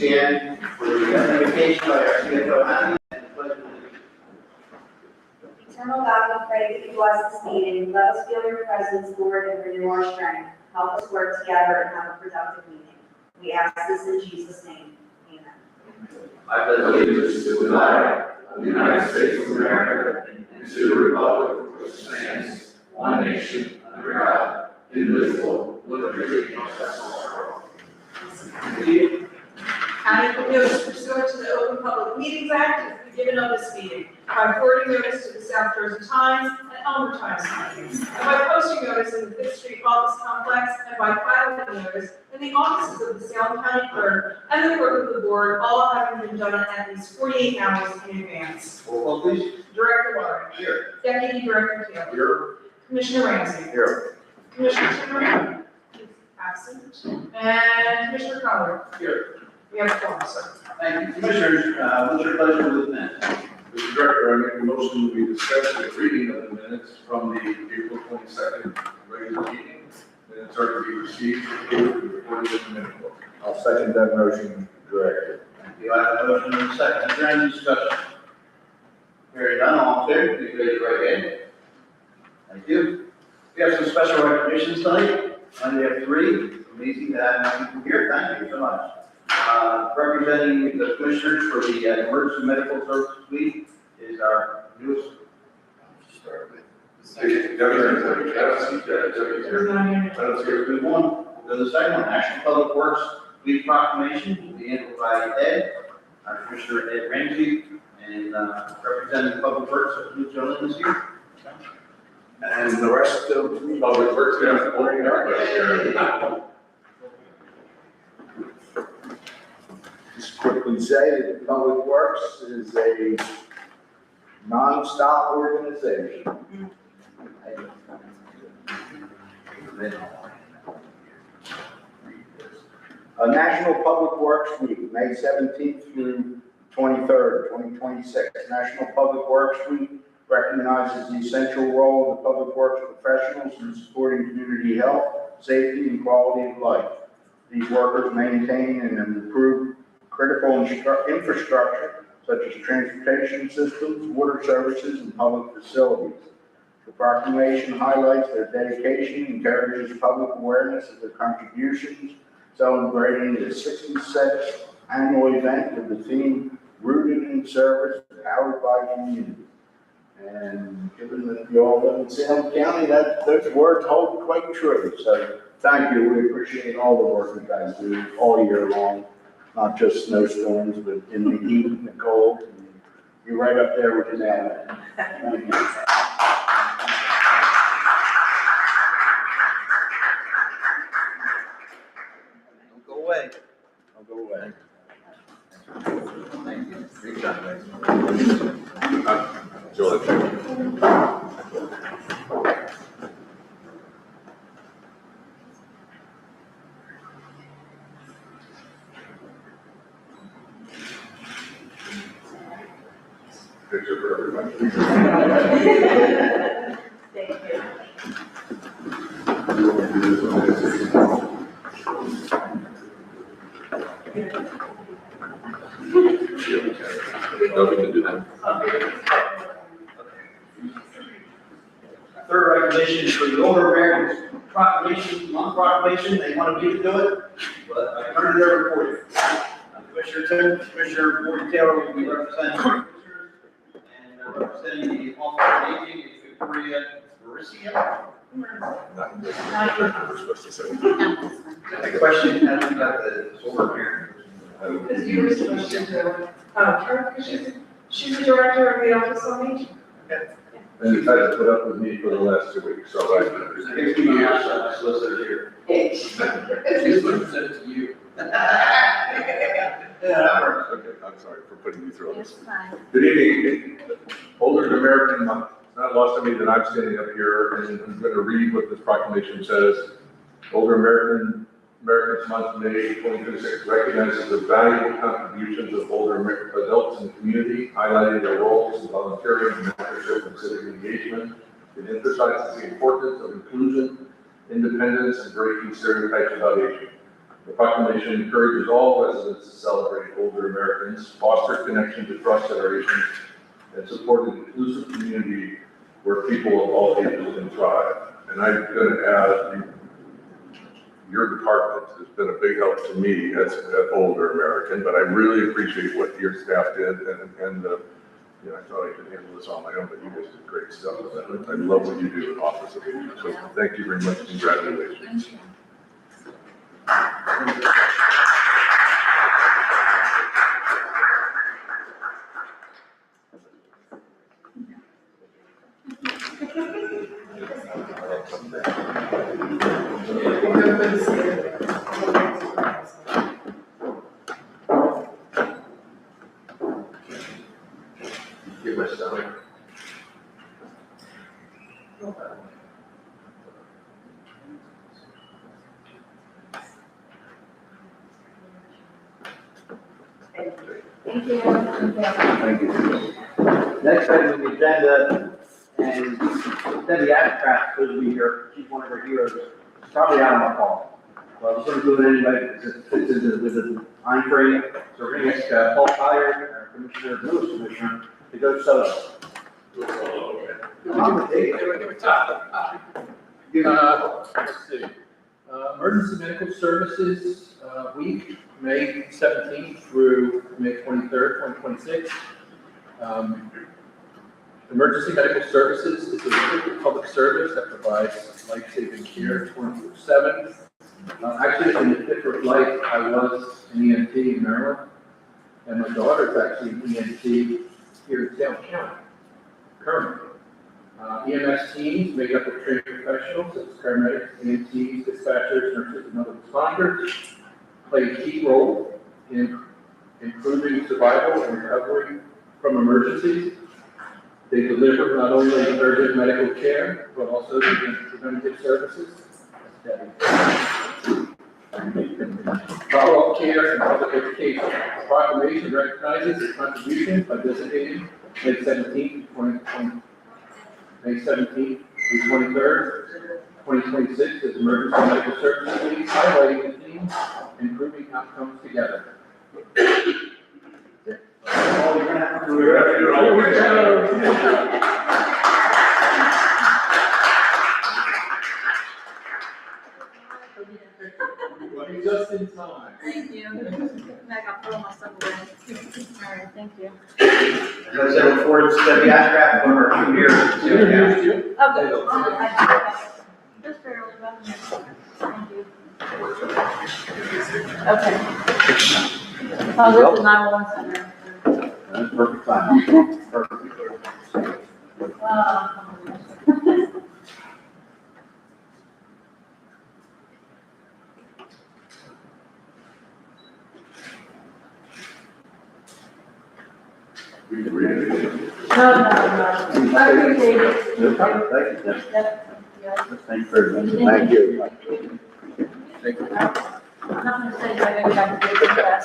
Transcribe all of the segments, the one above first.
stand for the invocation by our CFO, Annie, and the pledge of allegiance. Eternal God, we pray that you bless this meeting. Let us feel your presence, Lord, and renew our strength. Help us work together and have a productive meeting. We ask this in Jesus' name. Amen. I pledge allegiance to the flag of the United States of America and to the republic for which it stands, one nation, under God, indivisible, with liberty and justice for all. Having been noticed pursuant to the Open Public Meetings Act, it has been given on this meeting by forwarding notice to the South Jersey Times and Elmer Times Company, and by posting notice in the Fifth Street Office Complex, and by filing notice in the offices of the Salem County Clerk and the Clerk of the Board, all having been done at least 48 hours in advance. Roll call, please. Director Warren. Here. Deputy Director Taylor. Here. Commissioner Ramsey. Here. Commissioner Timmerman. Absent. And Commissioner Conner. Here. We have a quorum, sir. Thank you. Commissioners, what's your pleasure with the minutes? Mr. Director, I make a motion that we discuss the reading of the minutes from the April 22nd regular meeting. Minutes are to be received and recorded in the minute book. I'll second that motion, Director. Thank you. I have a motion and a second. Is there any discussion? Hearing none, all in favor, please raise your right hand. Thank you. We have some special recognitions tonight. We have three. It's amazing to have people here. Thank you so much. Representing the commissioners for the Emergency Medical Services Week is our newest. Good one. Then the second one, National Public Works Week Proclamation, will be handled by Ed, our Commissioner Ed Ramsey, and representing Public Works, Luke Jolin is here. And the rest of the public works, we have 40 yards. Just quickly say that Public Works is a non-stop organization. National Public Works Week, May 17th through 23rd, 2026. National Public Works Week recognizes the essential role of the public works professionals in supporting community health, safety, and quality of life. These workers maintain and improve critical infrastructure such as transportation systems, water services, and public facilities. The proclamation highlights their dedication, encourages public awareness of their contributions, celebrating the 66th annual event with the theme Rooted in Service, Powered by Community. And given that you all live in Salem County, those words hold quite true. So thank you. We appreciate all the work you guys do all year long, not just snowstorms, but in the heat and the cold. You're right up there with the nail. Thank you. Don't go away. I'll go away. Thank you. Great job, guys. George. Picture for everybody. Thank you. No, we can do that. Third recognition is for the Older Americans Proclamation, non-proclamation. They want to do it, but I turned it over for you. Commissioner Gordon Taylor will be representing the commissioners, and representing the Office of Aging is Victoria Mauricio. We're supposed to say. The question, how do we got the Older Americans? Because you were supposed to do, Karen, because she's the director of the Office on Aging. And you've had to put up with me for the last 2 weeks, so I. It's 2 years, my solicitor here. She's represented to you. Yeah, that works. Okay, I'm sorry for putting you through this. It's fine. Good evening. Older American Month. It's not lost on me that I'm standing up here and I'm going to read what this proclamation says. Older Americans Month, May 2026, recognizes the valuable contributions of older adults in the community, highlighting their roles in volunteering, mentorship, and civic engagement. It emphasizes the importance of inclusion, independence, and breaking stereotypes about aging. The proclamation encourages all residents to celebrate older Americans, foster connections across generations, and support an inclusive community where people of all ages can thrive. And I'm going to add, your department has been a big help to me as an older American, but I really appreciate what your staff did, and you know, I thought I could handle this on my own, but you guys did great stuff. I love what you do in office. So thank you very much. Congratulations. Give my stomach. Thank you. Thank you. Next item on the agenda, and Debbie Ashcraft could be here, she's one of our heroes, It's probably out on my call. Well, I was gonna do it anyway, because it fits into with the time frame, so we're gonna ask Paul Tyler, our Commissioner, Village Commissioner, to go Salem. Let's see. Emergency medical services, week, May 17th through May 23rd, 2026. Emergency medical services is a restricted public service that provides life-saving care 24/7. Actually, in a different life, I was an EMT in Maryland, and my daughter's actually an EMT here in Salem County, currently. EMS teams made up of trained professionals, such as paramedics, EMTs, dispatchers, nurses, and other responders, play a key role in improving survival and recovery from emergencies. They deliver not only urgent medical care, but also preventative services. Follow-up care and public education. The proclamation recognizes the contribution by designating May 17th, 2020. May 17th through 23rd, 2026 is Emergency Medical Services Week, highlighting the theme, improving outcomes together. Oh, you're gonna have to do it. Here we go. Just in time. Thank you. I got put all my stuff away. All right, thank you. As I said before, it's Debbie Ashcraft, one of our two heroes. Introduced you. Okay. Just barely, but thank you. Okay. Oh, this is 911 center. That's perfect time. Perfect. We can read it again. No. I appreciate it. No problem. Thank you, Debbie. Yep. Yeah. Thank you very much. Thank you. Thank you. Nothing to say, but I gotta back to the class.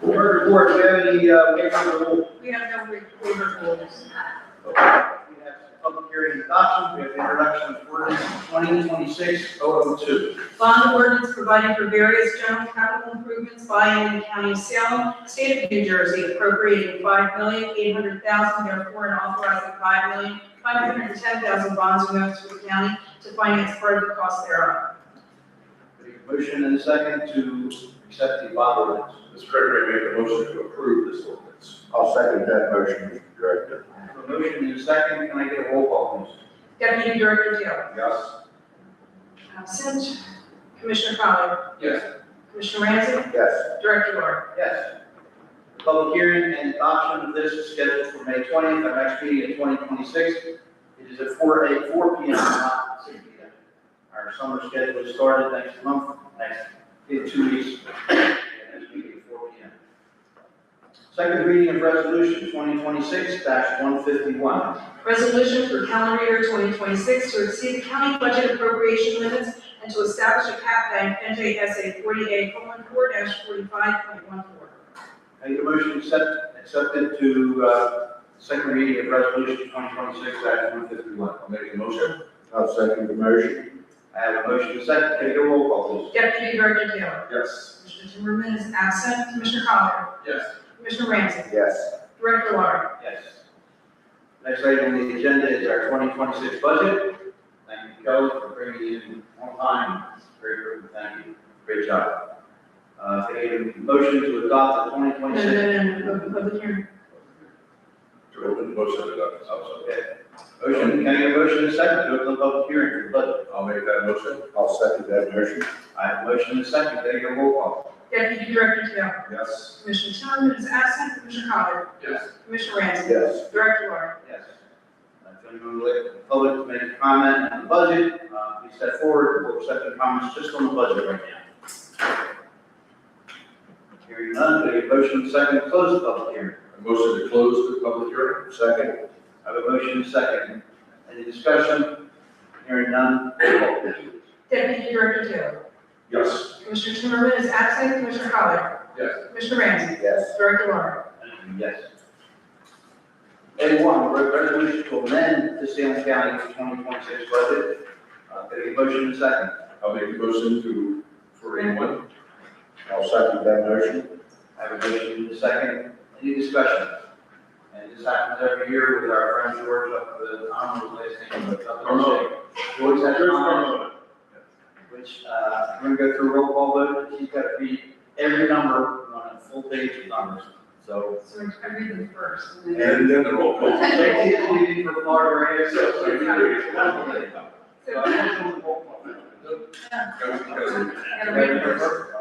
Board report, do we have any, waiver of the rule? We have no waiver rules. We have public hearing adoption, we have introduction of ordinance 2026-002. Bond ordinance providing for various general capital improvements by and in the county of Salem, state of New Jersey, appropriating $5,800,000, therefore, and authorizing $5,510,000 bonds and notes for the county to finance part of the cost thereof. Make a motion and a second to accept the bond ordinance. Mr. Secretary, make a motion to approve this ordinance. I'll second that motion, Mr. Director. A motion and a second, can I get a roll call, please? Deputy Director Teal. Yes. Absent. Commissioner Fowler. Yes. Commissioner Ramsey. Yes. Director Laura. Yes. The public hearing and adoption of this is scheduled for May 20th, our next meeting in 2026. It is at 4 p.m., not 6 p.m. Our summer schedule is started next month, in 2 weeks, next meeting at 4 p.m. Second reading of resolution 2026-151. Resolution for calendar year 2026 to exceed the county budget appropriation limits and to establish a cap bank, NJSA 40A:4-45.14. I need a motion to accepted to, second reading of resolution 2026-151. I'll make a motion. I'll second the motion. I have a motion to second, can I get a roll call, please? Deputy Director Taylor. Yes. Commissioner Timmerman is absent. Commissioner Collier. Yes. Commissioner Ramsey. Yes. Director Lauer. Yes. Next item on the agenda is our 2026 budget. Thank you, Kelly, for bringing it in on time. Very good, thank you. Great job. Can I get a motion to adopt the 2026? Open public hearing. To open the motion to adopt. Oh, okay. Motion, can I get a motion and a second to open the public hearing for the budget? I'll make that motion. I'll second that motion. I have a motion and a second, can I get a roll call? Deputy Director Taylor. Yes. Commissioner Timmerman is absent. Commissioner Collier. Yes. Commissioner Ramsey. Yes. Director Lauer. Yes. If anyone would like the public to make a comment on the budget, please step forward, we'll accept the comments just on the budget right now. Hearing none, can I get a motion and a second to close the public hearing? A motion to close the public hearing. Second. I have a motion and a second. Any discussion? Hearing none, roll call, please. Deputy Director Taylor. Yes. Commissioner Timmerman is absent. Commissioner Collier. Yes. Commissioner Ramsey. Yes. Director Lauer. Thank you, yes. A1, resolution to amend the Salem County 2026 budget. Can I get a motion and a second? I'll make a motion for A1. I'll second that motion. I have a motion and a second. Any discussion? And this happens every year with our friend George up the, I don't know his last name, but up the George has a comment, which, we're gonna go through a roll call vote. She's got to read every number on a full page of numbers. So, So I read them first. And then the roll call. Jake is leaving for Florida area, so. So-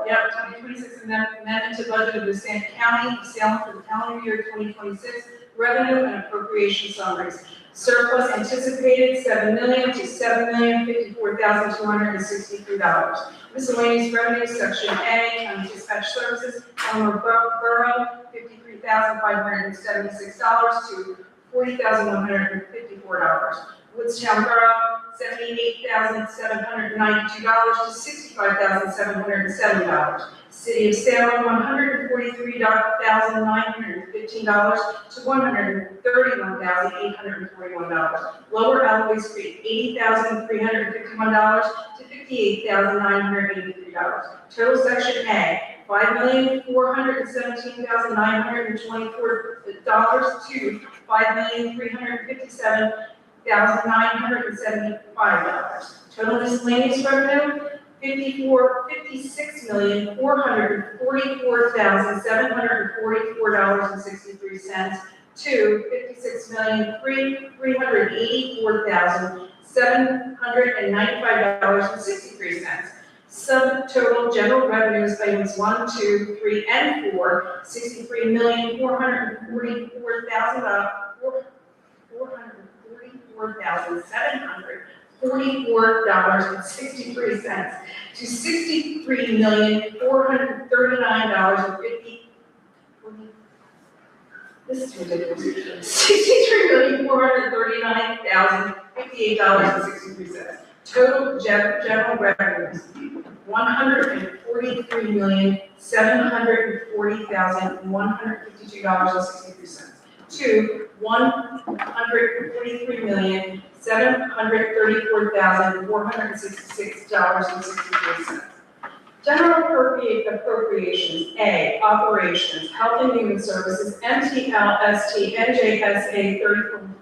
Yep, 2026 amendment to budget of the Salem County, Salem for the calendar year 2026, revenue and appropriation summaries. Surplus anticipated $7,000,000 to $7,054,263. Miscellaneous revenue, section A, county dispatch services, Elmer Borough, $53,576 to $40,154. Woodstown Borough, $78,792 to $65,770. City of Salem, $143,915 to $131,841. Lower Alloy Street, $80,351 to $58,983. Total section A, $5,417,924 to $5,357,975. Total miscellaneous revenue, $56,444,744.63 to $56,384,795.63. Subtotal general revenues items 1, 2, 3, and 4, $63,444,744.63 to $63,439.50. This is ridiculous. $63,439,058.63. Total general revenues, $143,740,152.63 to $143,734,466.63. General appropriations, A, operations, health and human services, MTLST, NJSA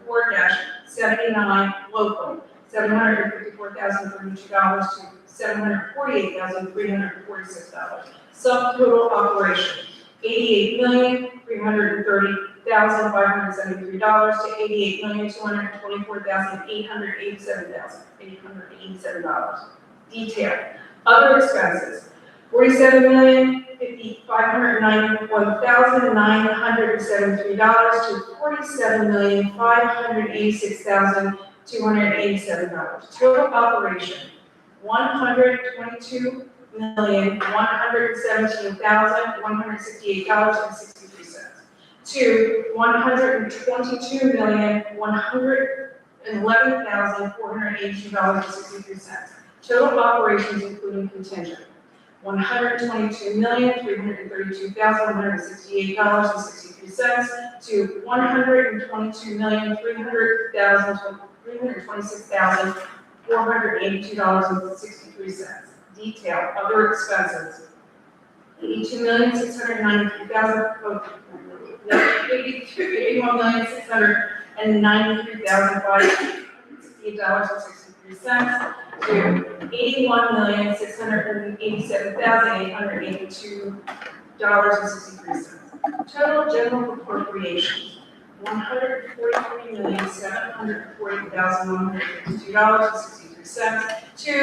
34-79, local, $754,032 to $748,346. Subtotal operations, $88,330,573 to $88,224,887. Detail. Other expenses, $47,591,973 to $47,586,287. Total operation, $122,117,168.63 to $122,111,482.63. Total operations including contingent, $122,332,168.63 to $122,326,482.63. Detail, other expenses, $81,693,568.63 to $81,687,882.63. Total general appropriations, $143,740,152.63 to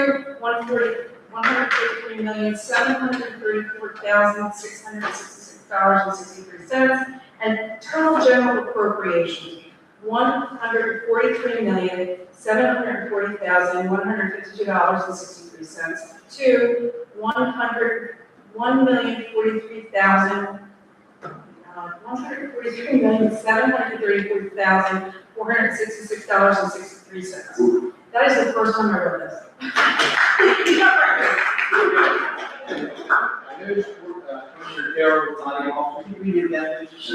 $143,734,666.63, and total general appropriations, $143,740,152.63 to $143,734,466.63. That is the first time I wrote this. I noticed Commissioner Carroll was not off. Can you read it again, please?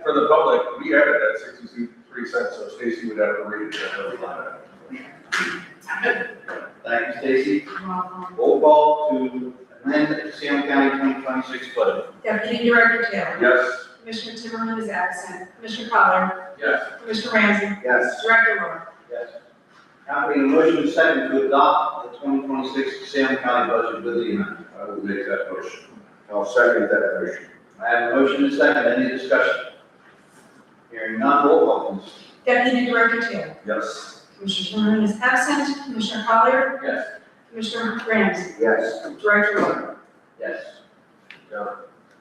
For the public, we added that 63 cents, so Stacy would have to read it. Thank you, Stacy. Roll call to amend the Salem County 2026 budget. Deputy Director Taylor. Yes. Commissioner Timmerman is absent. Commissioner Pollard. Yes. Commissioner Ramsey. Yes. Director Law. Yes. Now, we have a motion second to adopt the 2026 Salem County budget with the amendment. I will make that motion. I'll second that motion. I have a motion and second. Any discussion? Hearing none, roll call, please. Deputy Director Taylor. Yes. Commissioner Timmerman is absent. Commissioner Pollard. Yes. Commissioner Ramsey. Yes. Director Law. Yes.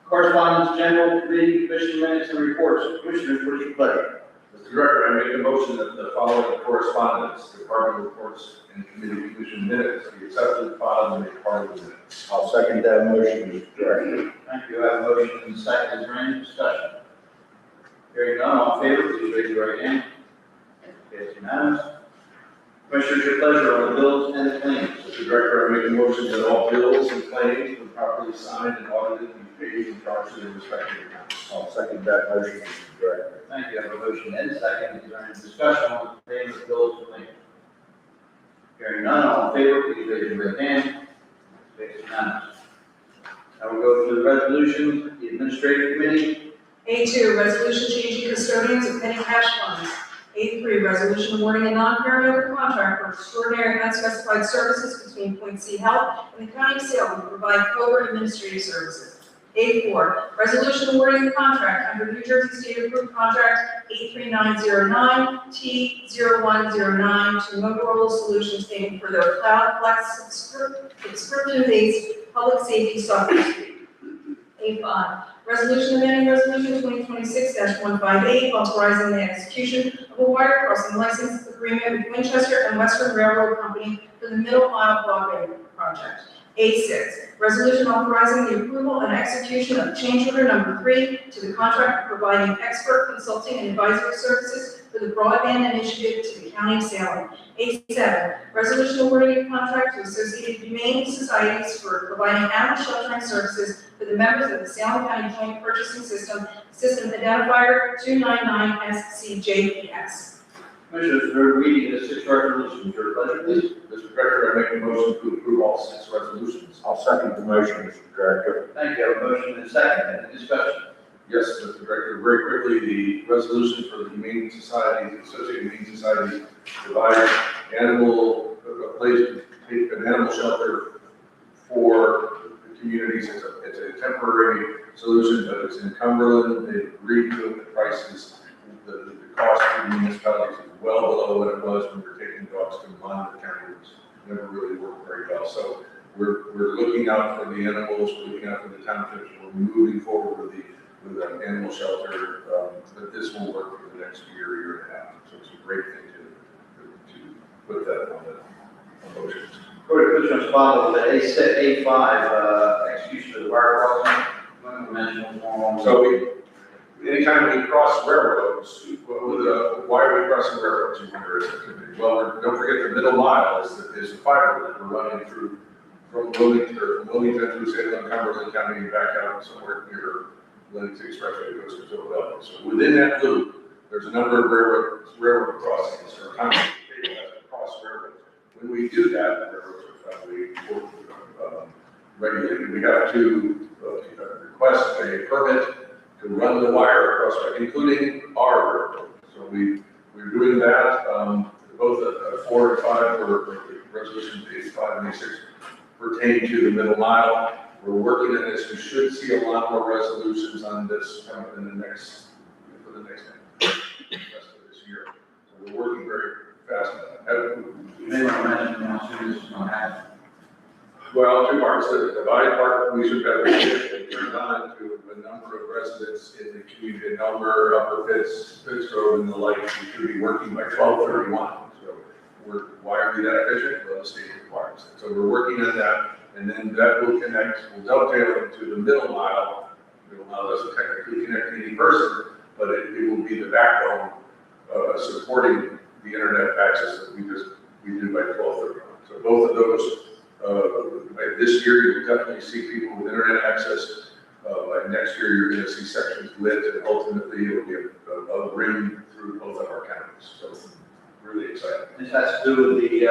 Correspondence, general, committee, commission minutes, and reports. Commissioners, what is your pleasure? Mr. Director, I make a motion that the following correspondence, department reports, and committee commission minutes be accepted, filed, and made part of the minutes. I'll second that motion, Mr. Director. Thank you. I have a motion and a second. Is there any discussion? Hearing none, all in favor, please raise your right hand. Okay, it's unanimous. Commissioners, your pleasure on the bills and the claims. Mr. Director, I make a motion that all bills and claims be properly signed and audited and paid and charged to their respective accounts. I'll second that motion, Mr. Director. Thank you. I have a motion and a second. Is there any discussion on the payment of bills and claims? Hearing none, all in favor, please raise your right hand. Okay, it's unanimous. I will go through the resolution, the administrative committee. A2, resolution changing custodians of petty cash funds. A3, resolution awarding a non-carryover contract for extraordinary unspecified services between Point C Health and the County of Salem to provide covert administrative services. A4, resolution awarding the contract under New Jersey State Approved Contract 83909T0109 to Motorola Solutions Inc. for their Cloud Flex subscription-based public safety software suite. A5, resolution amending resolution 2026-158, authorizing the execution of a wire crossing license agreement with Winchester and Western Railroad Company for the Middle Mile Broadway project. A6, resolution authorizing the approval and execution of change order number 3 to the contract for providing expert consulting and advisory services for the broadband initiative to the County of Salem. A7, resolution awarding a contract to Associated Humane Societies for providing animal sheltering services for the members of the Salem County Joint Purchasing System, System Identifier 299SCJPS. Commissioners, third reading of the 6 resolutions. Your pleasure, please. Mr. Director, I make a motion to approve all 6 resolutions. I'll second the motion, Mr. Director. Thank you. I have a motion and a second. Any discussion? Yes, Mr. Director, very quickly, the resolution for the Humane Society, Associated Humane Society, provides animal, a place to take an animal shelter for the communities. It's a temporary solution, but it's in Cumberland. They've agreed to it. The prices, the cost for the municipalities is well below what it was when we were taking dogs to monitor counties. Never really worked very well. So we're looking out for the animals, we're looking out for the townships. We're moving forward with an animal shelter, but this will work for the next year and a half. So it's a great thing to put that on the motion. Go to Commissioner's follow the A5, execution of the wire crossing. One-dimensional form. So anytime we cross railroads, why are we crossing railroads? You wonder, well, don't forget the middle mile is the fiber that we're running through from Wilmington through Salem, Cumberland County, back out somewhere near Lennox Expressway, goes to Philadelphia. So within that loop, there's a number of railroad crossings, or kind of cross railroads. When we do that, railroads are probably regulated. We have to request a permit to run the wire across, including our railroad. So we're doing that, both 4 and 5 for resolution 5 and 6 pertain to the middle mile. We're working on this. We should see a lot more resolutions on this coming in the next, for the next rest of this year. So we're working very fast on that. You may want to mention how soon this is going to happen. Well, 2 parts. The body part, we should have it turned on to a number of residents in the community, a number, Upper Fitz Road and the like. We should be working by 12/31. So we're wiring that efficient, well, the state requires it. So we're working on that, and then that will dovetail into the middle mile. Middle mile doesn't technically connect to any person, but it will be the backbone supporting the internet access that we do by 12/31. So both of those. This year, you'll definitely see people with internet access. By next year, you're going to see sections lit, and ultimately, it'll be a ring through both of our counties. So, really exciting. This has to do with the,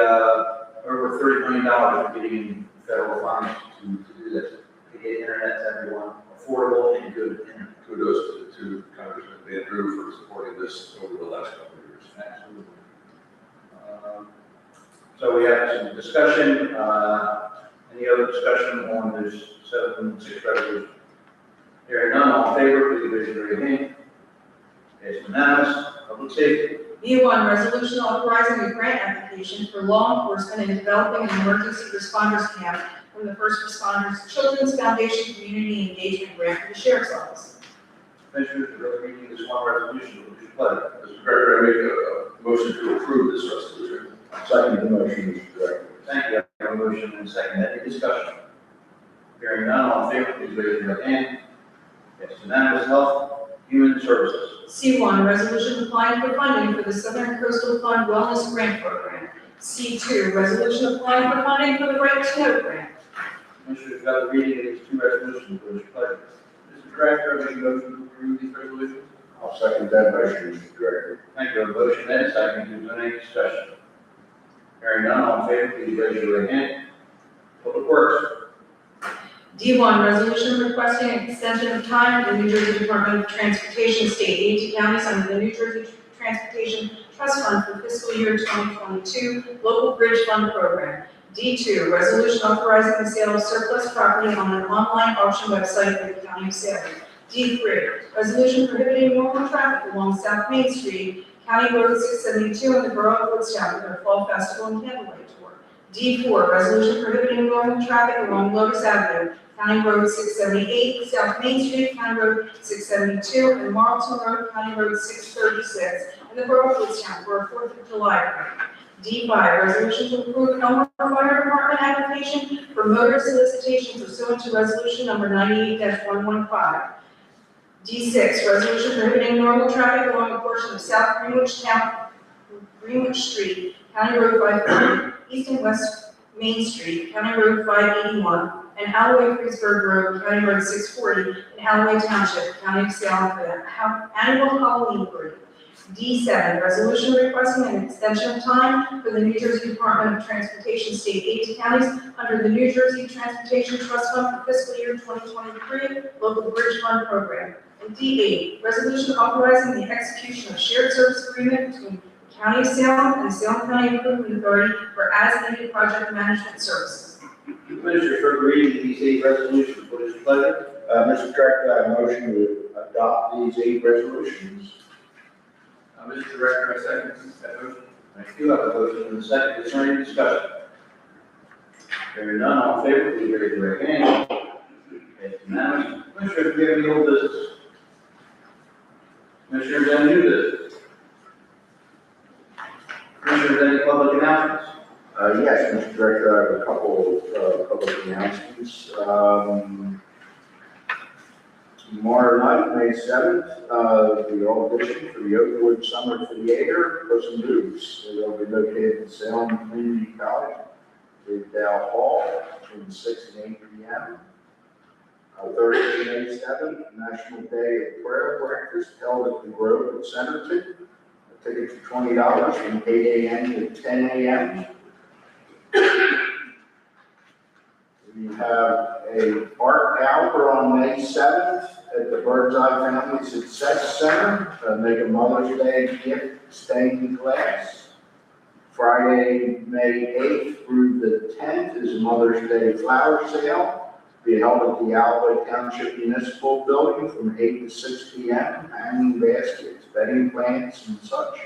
over $30 million we're getting federal funds to do this, to get internet to everyone, affordable and good internet. Kudos to Congressman Van Drew for supporting this over the last couple of years. Absolutely. So we have some discussion, any other discussion on this 7 and 6 resolution? Hearing none, all in favor, please raise your right hand. It's unanimous. Public safety. B1, resolution authorizing a grant application for law enforcement and developing an emergency responders camp from the First Responders Children's Foundation Community Engagement Grant for the Sheriff's Office. Commissioners, we're reading this one resolution, which is pleasure. Mr. Director, I make a motion to approve this resolution. Second the motion, Mr. Director. Thank you. I have a motion and a second. Any discussion? Hearing none, all in favor, please raise your right hand. It's unanimous. Health, Human Services. C1, resolution applying for funding for the Southern Coastal Fund Wellness Grant Program. C2, resolution applying for funding for the Right to Know Grant. Commissioners, got the reading of these 2 resolutions, which is pleasure. Mr. Director, I make a motion to approve these resolutions. I'll second that motion, Mr. Director. Thank you. A motion and a second. Is there any discussion? Hearing none, all in favor, please raise your right hand. Public Works. D1, resolution requesting an extension of time for the New Jersey Department of Transportation state aid to counties under the New Jersey Transportation Trust Fund for fiscal year 2022 Local Bridge Fund Program. D2, resolution authorizing the sale of surplus property on an online auction website for the County of Salem. D3, resolution prohibiting normal traffic along South Main Street, County Road 672 in the Borough of Woodstown for their Fall Festival and Candlelight Tour. D4, resolution prohibiting normal traffic along Lotus Avenue, County Road 678, South Main Street, County Road 672, and Marlton Road, County Road 636, in the Borough of Woodstown for a 4th of July parade. D5, resolution to approve Elmore Fire Department application for motor solicitation pursuant to resolution number 98-115. D6, resolution prohibiting normal traffic along a portion of South Greenwich Street, County Road 540, East and West Main Street, County Road 581, and Alloway Freesburg Road, County Road 640, in Alloway Township, County of Salem, for the annual Halloween parade. D7, resolution requesting an extension of time for the New Jersey Department of Transportation state aid to counties under the New Jersey Transportation Trust Fund for fiscal year 2023 Local Bridge Fund Program. And D8, resolution authorizing the execution of shared service agreement between the County of Salem and the Salem County Improvement Authority for as-needed project management services. Commissioners, for reading these 8 resolutions, what is your pleasure? Mr. Director, I motion to adopt these 8 resolutions. Mr. Director, I second that motion. Thank you. I have a motion and a second. Is there any discussion? Hearing none, all in favor, please raise your right hand. It's unanimous. Commissioners, do you have any old business? Commissioners, any new business? Commissioners, any public announcements? Yes, Mr. Director, I have a couple of public announcements. Tomorrow night, May 7th, the audition for the Oakwood Summer Theater, Puss in Boots. They'll be located at Salem Community College. in Dale Hall between 6 and 8 p.m. Thursday, May 7th, National Day of Prayer Breakfast held at the Grove at Centerton. Tickets are $20 from 8 a.m. to 10 a.m. We have a art hour on May 7th at the Birdseye Family Success Center. Make a Mother's Day gift stained glass. Friday, May 8th through the 10th is Mother's Day flower sale. Be held at the Alloy Township Municipal Building from 8 to 6 p.m. Hanging baskets, bedding plants, and such.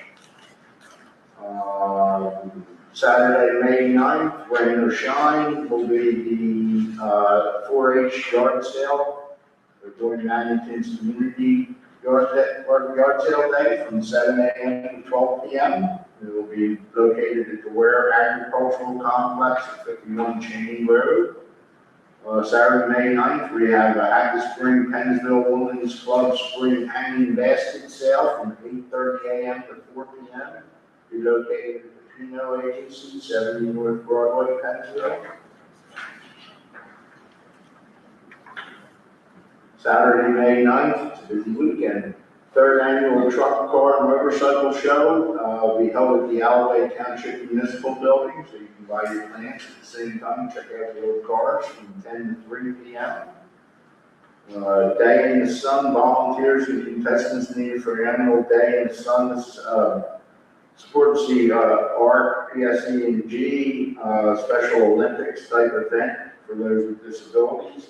Saturday, May 9th, rain or shine, will be the 4-H yard sale. We're doing Mannington's Community Yard Sale Day from 7 a.m. to 12 p.m. It will be located at the Ware Agricultural Complex at 51 Cheney Road. Saturday, May 9th, we have a Happy Spring Pennsville Women's Club Spring Hanging Basket Sale from 8:30 a.m. to 4 p.m. Be located at the Pino Agency, 70 North Broadway, Pennsville. Saturday, May 9th, it's a busy weekend. Third annual Truck, Car, and Motorcycle Show will be held at the Alloway Township Municipal Building, so you can buy your plants at the same time, check out the old cars from 10 to 3 p.m. Day in the Sun, volunteers and contestants needed for the annual Day in the Sun. This supports the ARC, PSE&G Special Olympics type event for those with disabilities.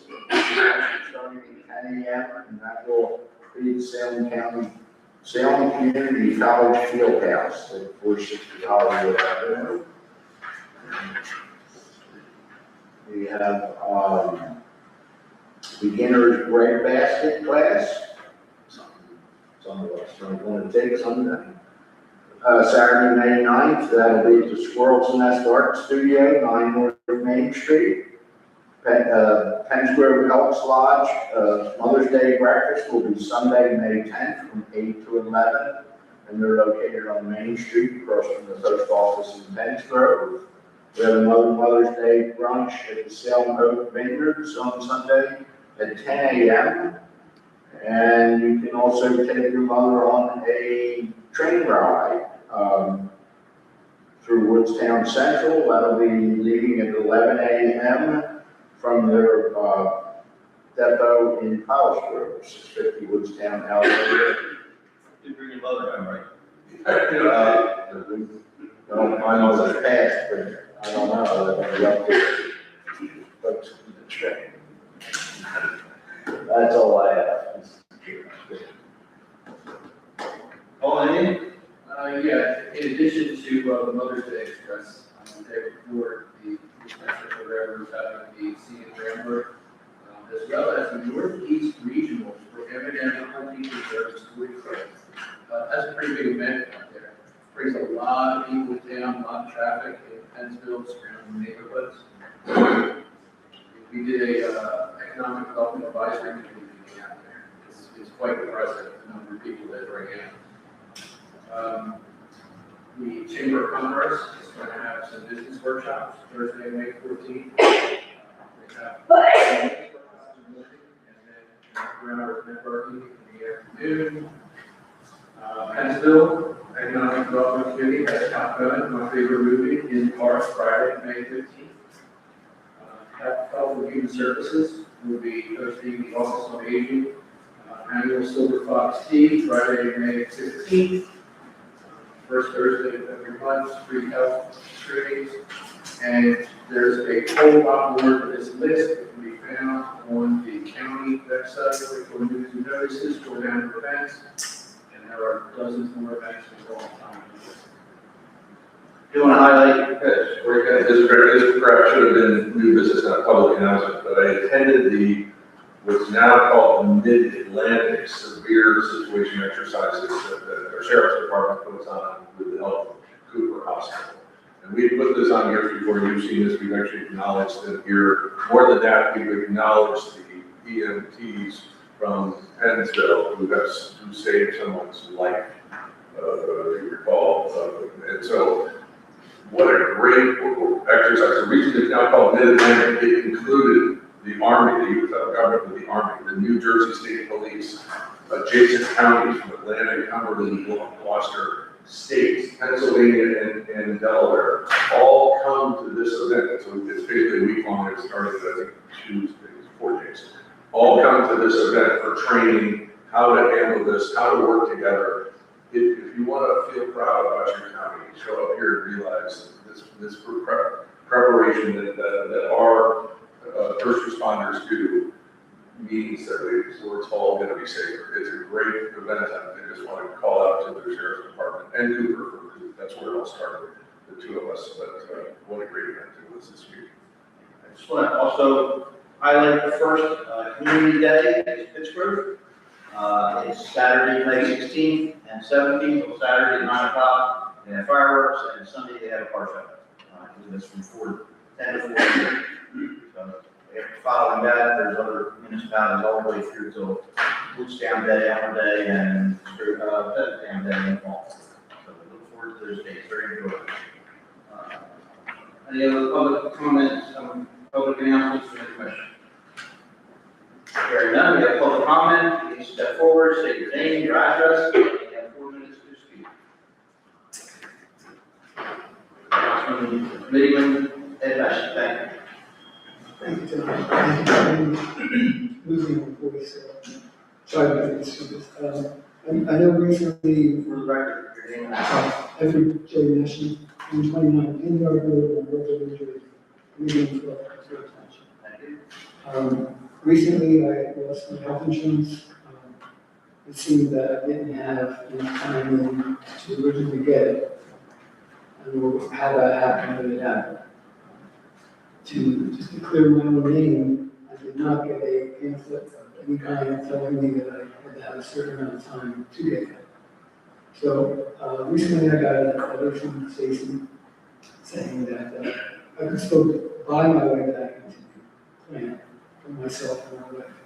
Starting at 10 a.m. and that will be the Salem Community College Fieldhouse at 460 Hollywood Avenue. We have beginner's bread basket class. Some of us don't want to take sometime. Saturday, May 9th, that'll be at the Squirrel's Nest Art Studio, 9 North Main Street. Penns Grove Elks Lodge, Mother's Day breakfast will be Sunday, May 10th from 8 to 11. And they're located on Main Street across from the post office in Penns Grove. We have another Mother's Day brunch at the Salem Oak Vineyards on Sunday at 10 a.m. And you can also take your mother on a train ride through Woodstown Central. That'll be leaving at 11 a.m. from their depot in Powell's Grove, 650 Woodstown, Alabama. You bring your mother home, right? I know it's fast, but I don't know. I'll be up to folks in the train. That's all I have. Yeah, in addition to the Mother's Day Express, the day before, the National Railroad is having the Sea and Rambler, as well as the Northeast Regional for evidently hunting reserves that's a pretty big event out there. Brings a lot of people in town, a lot of traffic in Pennsville, surrounding neighborhoods. We did a economic development advisory committee meeting out there. It's quite impressive, the number of people that bring in. The Chamber of Commerce is going to have some business workshops Thursday, May 14th. They have and then 4 hours networking in the afternoon. Pennsville Economic Development Committee has Top Gun, my favorite movie, in Paris Friday, May 15th. Health and Human Services will be hosting the Office on Aging annual Silver Fox Tea Friday, May 15th. First Thursday of every month, free health screenings. And there's a whole lot more to this list that can be found on the county website for news and notices, for down events. And there are dozens more events for all time. You want to highlight this? This perhaps should have been new business, not public announcement, but I attended what's now called the Mid-Atlantic Severe Situation Exercises that our Sheriff's Department puts on with the help of Cooper Hospital. And we put this on years before you've seen this. We've actually acknowledged that here. More than that, we've acknowledged the EMTs from Pennsville who saved someone's life, if you recall. And so what a great exercise. The reason it's now called Mid-Atlantic, it included the Army, the U.S. federal government with the Army, the New Jersey State Police, adjacent counties from Atlantic, Cumberland, Gloucester, states, Pennsylvania, and Delaware, all come to this event. So it's basically a week long. It started, I think, Tuesday, 4 days. All come to this event for training, how to handle this, how to work together. If you want to feel proud about your county, show up here and realize this preparation that our first responders do means that we're all going to be safer. It's a great event. I just want to call out to the sheriff's department and Cooper, because that's where it all started, the two of us. But what a great event it was this week. I just want to also highlight the first Community Day is Pittsburgh. It's Saturday, May 16th and 17th, so Saturday at 9 o'clock, they have fireworks, and Sunday they have a car show. It's from 10 to 4. So, following that, there's other municipalities all the way through till Boots Down Day, Hammer Day, and Pheasant Down Day in the fall. So we look forward to those days, very enjoyable. Any other public comments, public announcements from the commission? Hearing none, we have public comment. Please step forward, state your name, your address, and you have 4 minutes to speak. Councilman, Committeeman Ed Mash, thank you. Thank you, John. Losing my voice, sorry about this. I know recently, For the record, your name and address. every J National, in 29, in our group, and local injury, meeting for attention. Thank you. Recently, I lost my health insurance. It seemed that I didn't have enough time to originally get it. I don't know how that happened, but it happened. Just to clear my own name, I did not get a pamphlet of any kind telling me that I had to have a certain amount of time to get it. So recently I got a letter from Stacy saying that I could still buy my way back into the plan for myself and my wife.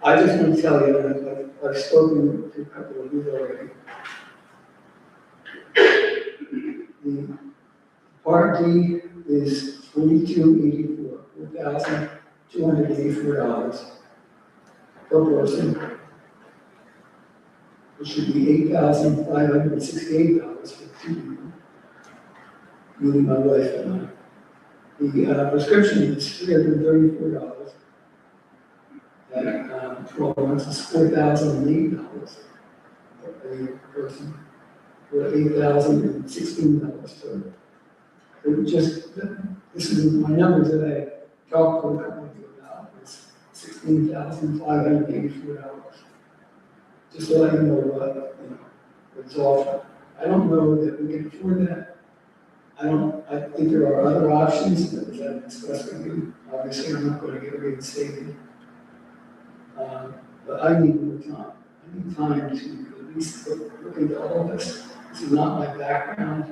I just want to tell you that I've spoken to a couple of you already. The Part D is $4,284 per person. It should be $8,568 for 2 people, meaning my wife and I. The prescription is $334. That 12 months is $4,008 per person, or $8,016 per. It just, this is my numbers that I talked to a couple of you about, it's $16,584. Just to let you know what, it's offered. I don't know that we can afford that. I think there are other options that I've discussed with you. Obviously, I'm not going to get reinstated. But I need more time. I need time to at least look into all this. This is not my background.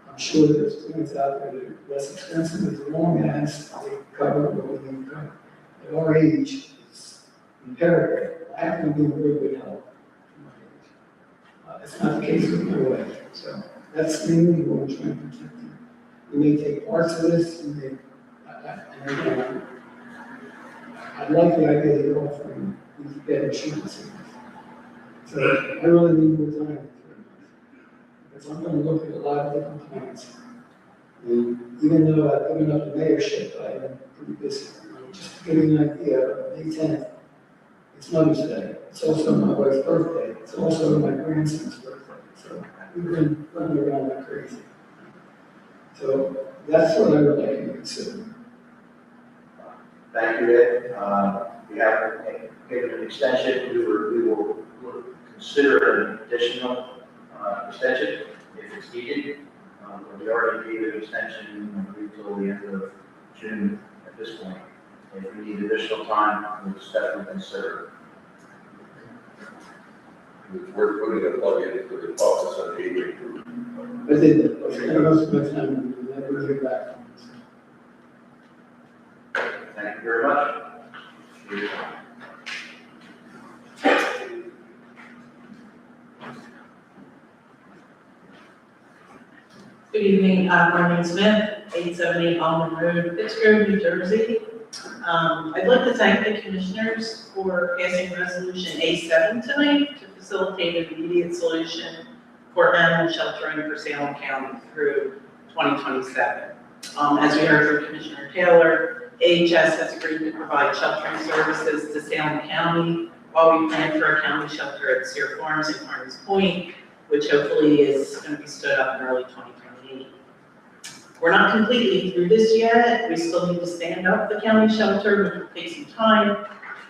I'm sure there's plans out there that are less expensive as long as they cover what we need to cover. At our age, it's imperative. I have to be in very good health for my age. It's not the case with my wife. So that's mainly what we're trying to protect. We may take parts of this, and again, I like the idea that you're offering these better insurance. So I really need more time. Because I'm going to look at a lot of different plans. And even though I've given up the mayorship, I've been pretty busy. Just to give you an idea, May 10th, it's Mother's Day. It's also my wife's birthday. It's also my grandson's birthday. So we've been running around like crazy. So that's what I would like you to consider. Thank you, Ed. We have given an extension. We will consider an additional extension if it's needed. We already gave an extension until the end of June at this point. If we need additional time, we'll definitely consider. It's worth putting a plug in for the office on aging. I did that. I spent most of my time and never get back from this. Thank you very much. Good evening, Marlene Smith, 878 Almond Road, Pittsgrove, New Jersey. I'd like to thank the commissioners for passing resolution A7 tonight to facilitate an immediate solution for animal sheltering for Salem County through 2027. As we heard from Commissioner Taylor, AHS has agreed to provide sheltering services to Salem County while we plan for a county shelter at Sear Farms in Carnes Point, which hopefully is going to be stood up in early 2028. We're not completely through this yet. We still need to stand up the county shelter, which will take some time,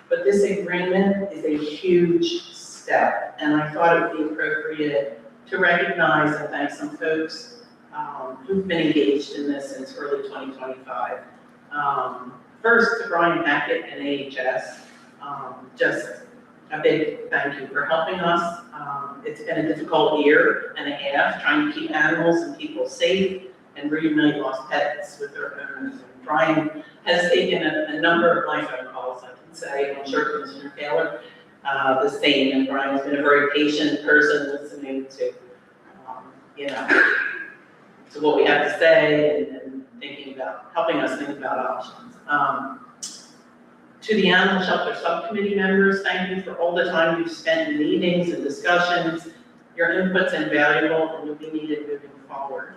but this agreement is a huge step, and I thought it would be appropriate to recognize and thank some folks who've been engaged in this since early 2025. First, to Brian Hackett and AHS, just a big thank you for helping us. It's been a difficult year and a half trying to keep animals and people safe and reunite lost pets with their owners. And Brian has taken a number of my phone calls, I can say, I'm sure Commissioner Taylor, the same. And Brian's been a very patient person listening to, to what we have to say and thinking about, helping us think about options. To the Animal Shelter Subcommittee members, thank you for all the time you've spent in meetings and discussions. Your input's invaluable and will be needed moving forward.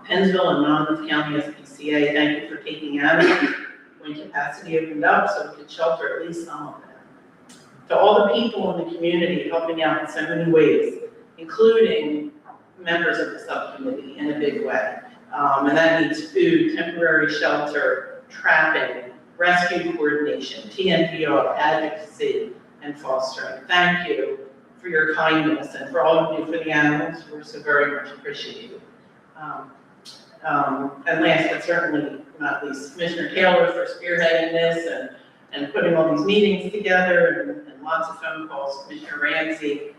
Pennsville and Monmouth County SPCA, thank you for taking animals when capacity opened up so we could shelter at least some of them. To all the people in the community helping out in so many ways, including members of the subcommittee in a big way. And that means food, temporary shelter, trapping, rescue coordination, TNPR, advocacy, and fostering. Thank you for your kindness and for all you do for the animals. We're so very much appreciated. And last but certainly not least, Commissioner Taylor for spearheading this and putting all these meetings together and lots of phone calls. Commissioner Ramsey,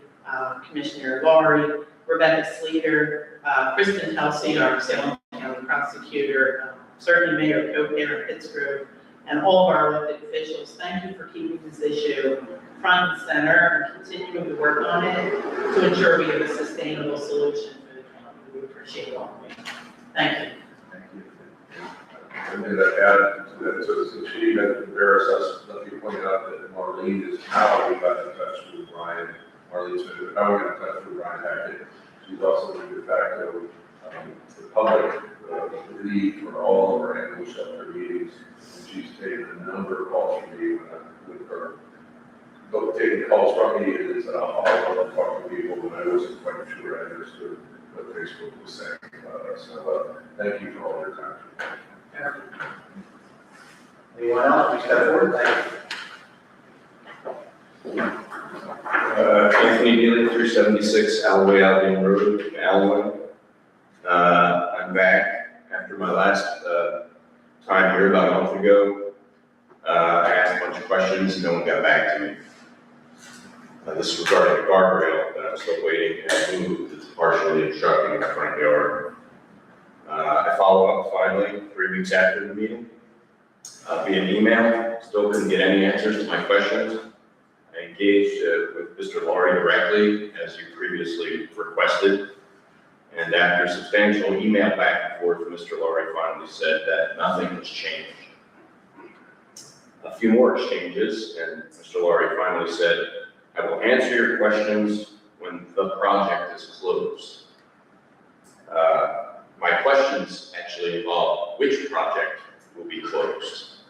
Commissioner Laurie, Rebecca Sleeter, Kristen Kelsey, our Salem County prosecutor, certainly Mayor Copain of Pittsgrove, and all of our elected officials. Thank you for keeping this issue front and center and continuing to work on it to ensure we have a sustainable solution for the county. We appreciate all of you. Thank you. Thank you. And then to add to that, so it's an achievement, embarrass us, let me point out that Marlene is how we got in touch with Brian. Marlene's been how we got in touch with Brian Hackett. She's also the de facto, the public lead for all of our animal shelter meetings. And she's taken a number of calls from me with her, both taking calls from me and said, I'll talk to people when I wasn't quite sure I understood what Facebook was saying about us. So thank you for all your time. Anyone else? Please step forward. Thank you. Anthony Neely, 376 Alloway Albion Road, Alwyn. I'm back after my last time here about a month ago. I asked a bunch of questions, no one got back to me. This is regarding the guardrail that I'm still waiting and moved. It's partially obstructing the front yard. I follow up finally 3 weeks after the meeting via email. Still couldn't get any answers to my questions. I engaged with Mr. Laurie directly, as you previously requested. And after substantial email back and forth, Mr. Laurie finally said that nothing has changed. A few more exchanges, and Mr. Laurie finally said, I will answer your questions when the project is closed. My questions actually involve which project will be closed.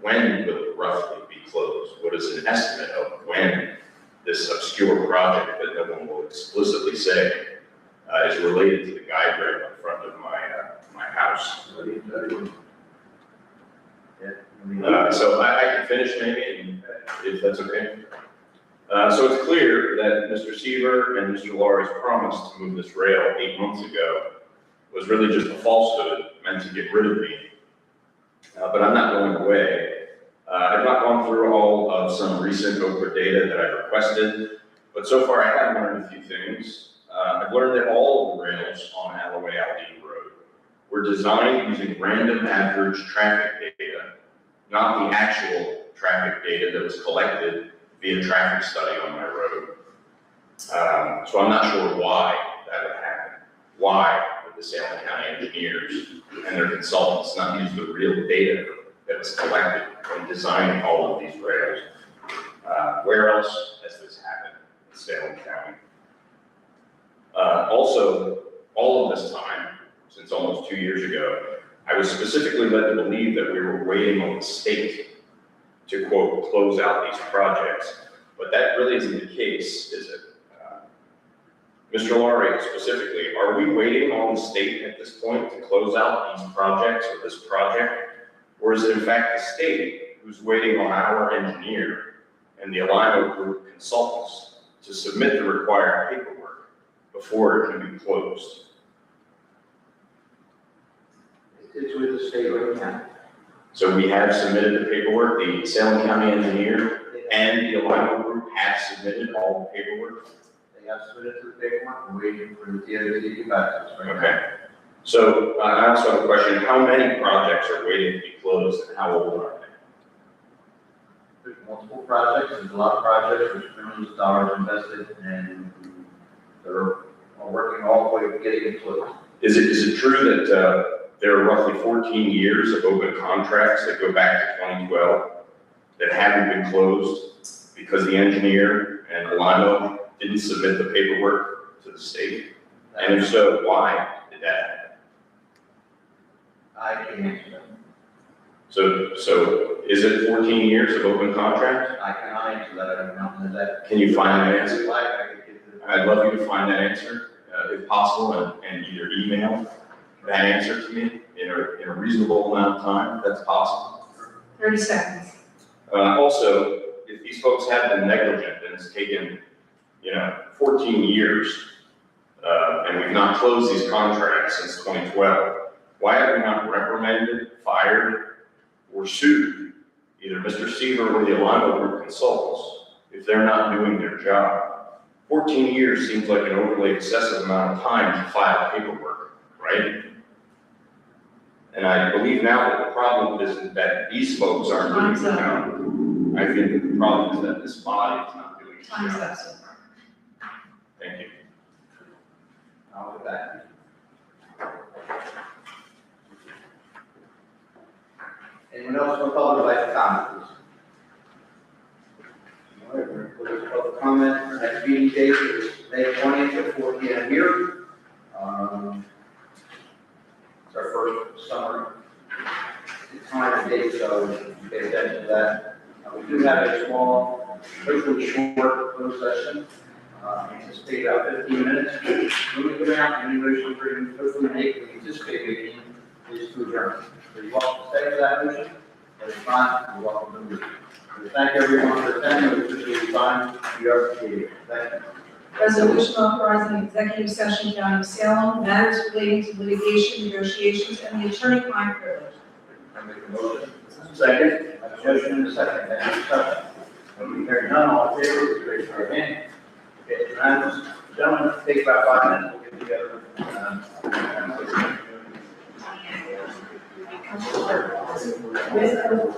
When will it roughly be closed? What is an estimate of when this obscure project that no one will explicitly say is related to the guide rail in front of my house? So I can finish maybe, if that's okay. So it's clear that Mr. Seaver and Mr. Laurie's promise to move this rail 8 months ago was really just a falsehood meant to get rid of me. But I'm not going away. I've not gone through all of some recent Oprah data that I've requested, but so far I have learned a few things. I've learned that all of the rails on Alloway Albion Road were designed using random average traffic data, not the actual traffic data that was collected via traffic study on my road. So I'm not sure why that would happen. Why would the Salem County engineers and their consultants not use the real data that was collected when designing all of these rails. Where else has this happened in Salem County? Also, all of this time, since almost 2 years ago, I was specifically led to believe that we were waiting on the state to, quote, close out these projects. But that really isn't the case, is it? Mr. Laurie, specifically, are we waiting on the state at this point to close out these projects or this project? Or is it in fact the state who's waiting on our engineer and the Alimo Group consultants to submit the required paperwork before it can be closed? It's with the state right now. So we have submitted the paperwork, the Salem County engineer and the Alimo Group have submitted all the paperwork? They have submitted the paperwork, we're waiting for the DOT to get back to us right now. Okay. So I also have a question, how many projects are waiting to be closed and how old are they? There's multiple projects, there's a lot of projects, there's millions of dollars invested, and they're working all the way to getting it closed. Is it true that there are roughly 14 years of open contracts that go back to 2012 that haven't been closed because the engineer and Alimo didn't submit the paperwork to the state? And if so, why did that happen? I can't answer that. So is it 14 years of open contracts? I cannot answer that, I don't know that. Can you find that answer? If you like, I could get the. I'd love you to find that answer, if possible, and either email that answer to me in a reasonable amount of time, if that's possible. 30 seconds. Also, if these folks have been negligent and it's taken, 14 years, and we've not closed these contracts since 2012, why have we not reprimanded, fired, or sued either Mr. Seaver or the Alimo Group consultants if they're not doing their job? 14 years seems like an overly excessive amount of time to file paperwork, right? And I believe now that the problem isn't that these folks aren't doing their job. I think that the problem is that this body is not doing its Time's job. up, sir. Thank you. I'll get back. Anyone else from the public would like to comment, please? All right, we're going to close public comment. Our next meeting date is May 20th at 4 p.m. here. It's our first summer time and date, so pay attention to that. We do have a small, hopefully short closed session. Anticipate about 15 minutes. When we go out, any motion for hopefully make the anticipated meeting is to adjourn. So you're welcome to stay for that motion, but if not, you're welcome to leave. So thank everyone for attending, we appreciate your time, we are appreciated. Thank you. Resolution authorizing executive session County of Salem, matters relating to litigation, negotiations, and the attorney-client privilege. I make a motion. Second. I have a motion and a second. Any discussion? When we hear none, all in favor, please raise your hand. Okay, unanimous. Gentlemen, take about 5 minutes, we'll get together.